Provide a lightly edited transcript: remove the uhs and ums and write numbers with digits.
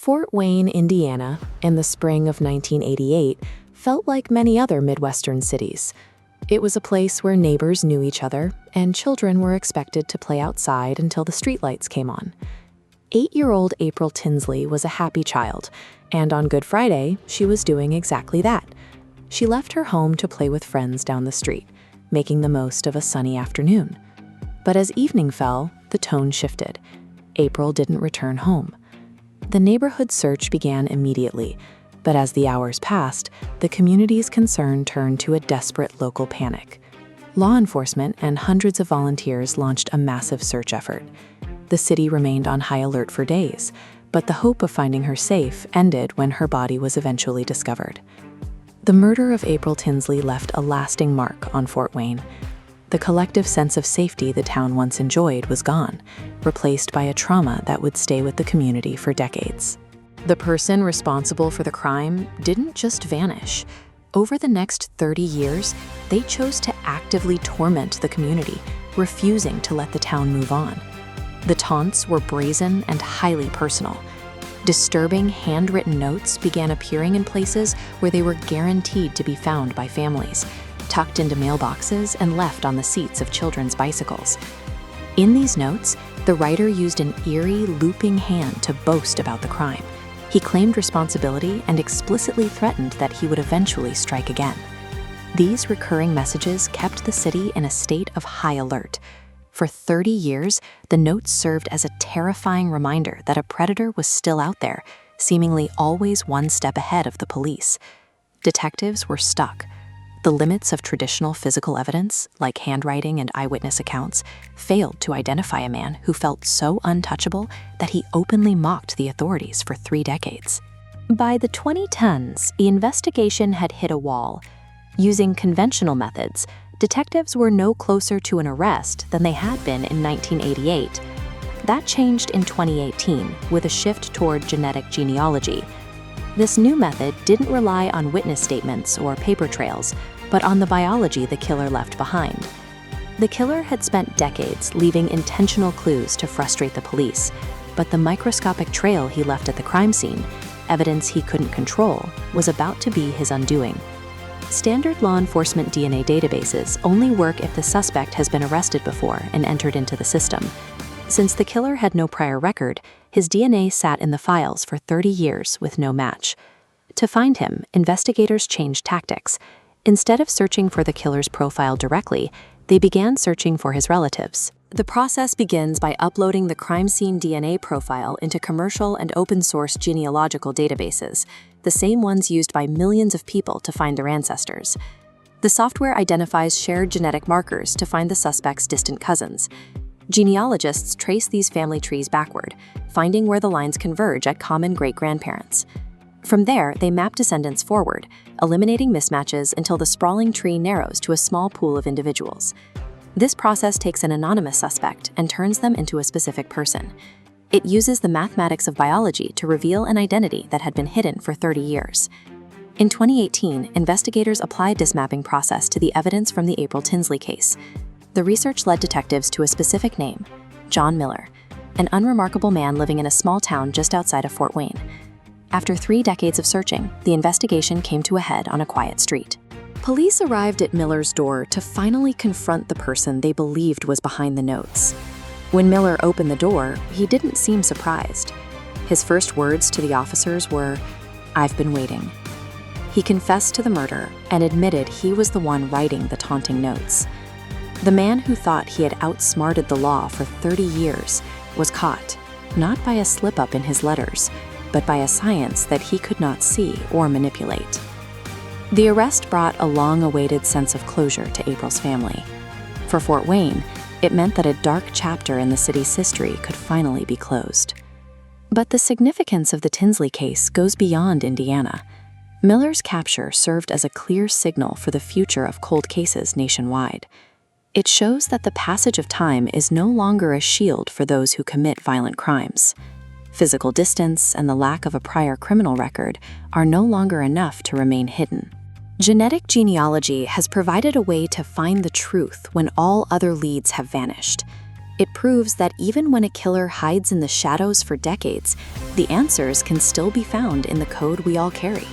Fort Wayne, Indiana, in the spring of 1988, felt like many other Midwestern cities. It was a place where neighbors knew each other, and children were expected to play outside until the streetlights came on. 8-year-old April Tinsley was a happy child, and on Good Friday, she was doing exactly that. She left her home to play with friends down the street, making the most of a sunny afternoon. But as evening fell, the tone shifted. April didn't return home. The neighborhood search began immediately, but as the hours passed, the community's concern turned to a desperate local panic. Law enforcement and hundreds of volunteers launched a massive search effort. The city remained on high alert for days, but the hope of finding her safe ended when her body was eventually discovered. The murder of April Tinsley left a lasting mark on Fort Wayne. The collective sense of safety the town once enjoyed was gone, replaced by a trauma that would stay with the community for decades. The person responsible for the crime didn't just vanish. Over the next 30 years, they chose to actively torment the community, refusing to let the town move on. The taunts were brazen and highly personal. Disturbing handwritten notes began appearing in places where they were guaranteed to be found by families, tucked into mailboxes and left on the seats of children's bicycles. In these notes, the writer used an eerie, looping hand to boast about the crime. He claimed responsibility and explicitly threatened that he would eventually strike again. These recurring messages kept the city in a state of high alert. For 30 years, the notes served as a terrifying reminder that a predator was still out there, seemingly always one step ahead of the police. Detectives were stuck. The limits of traditional physical evidence, like handwriting and eyewitness accounts, failed to identify a man who felt so untouchable that he openly mocked the authorities for 3 decades. By the 2010s, the investigation had hit a wall. Using conventional methods, detectives were no closer to an arrest than they had been in 1988. That changed in 2018 with a shift toward genetic genealogy. This new method didn't rely on witness statements or paper trails, but on the biology the killer left behind. The killer had spent decades leaving intentional clues to frustrate the police, but the microscopic trail he left at the crime scene, evidence he couldn't control, was about to be his undoing. Standard law enforcement DNA databases only work if the suspect has been arrested before and entered into the system. Since the killer had no prior record, his DNA sat in the files for 30 years with no match. To find him, investigators changed tactics. Instead of searching for the killer's profile directly, they began searching for his relatives. The process begins by uploading the crime scene DNA profile into commercial and open-source genealogical databases, the same ones used by millions of people to find their ancestors. The software identifies shared genetic markers to find the suspect's distant cousins. Genealogists trace these family trees backward, finding where the lines converge at common great-grandparents. From there, they map descendants forward, eliminating mismatches until the sprawling tree narrows to a small pool of individuals. This process takes an anonymous suspect and turns them into a specific person. It uses the mathematics of biology to reveal an identity that had been hidden for 30 years. In 2018, investigators applied this mapping process to the evidence from the April Tinsley case. The research led detectives to a specific name, John Miller, an unremarkable man living in a small town just outside of Fort Wayne. After 3 decades of searching, the investigation came to a head on a quiet street. Police arrived at Miller's door to finally confront the person they believed was behind the notes. When Miller opened the door, he didn't seem surprised. His first words to the officers were, "I've been waiting." He confessed to the murder and admitted he was the one writing the taunting notes. The man who thought he had outsmarted the law for 30 years was caught, not by a slip-up in his letters, but by a science that he could not see or manipulate. The arrest brought a long-awaited sense of closure to April's family. For Fort Wayne, it meant that a dark chapter in the city's history could finally be closed. But the significance of the Tinsley case goes beyond Indiana. Miller's capture served as a clear signal for the future of cold cases nationwide. It shows that the passage of time is no longer a shield for those who commit violent crimes. Physical distance and the lack of a prior criminal record are no longer enough to remain hidden. Genetic genealogy has provided a way to find the truth when all other leads have vanished. It proves that even when a killer hides in the shadows for decades, the answers can still be found in the code we all carry.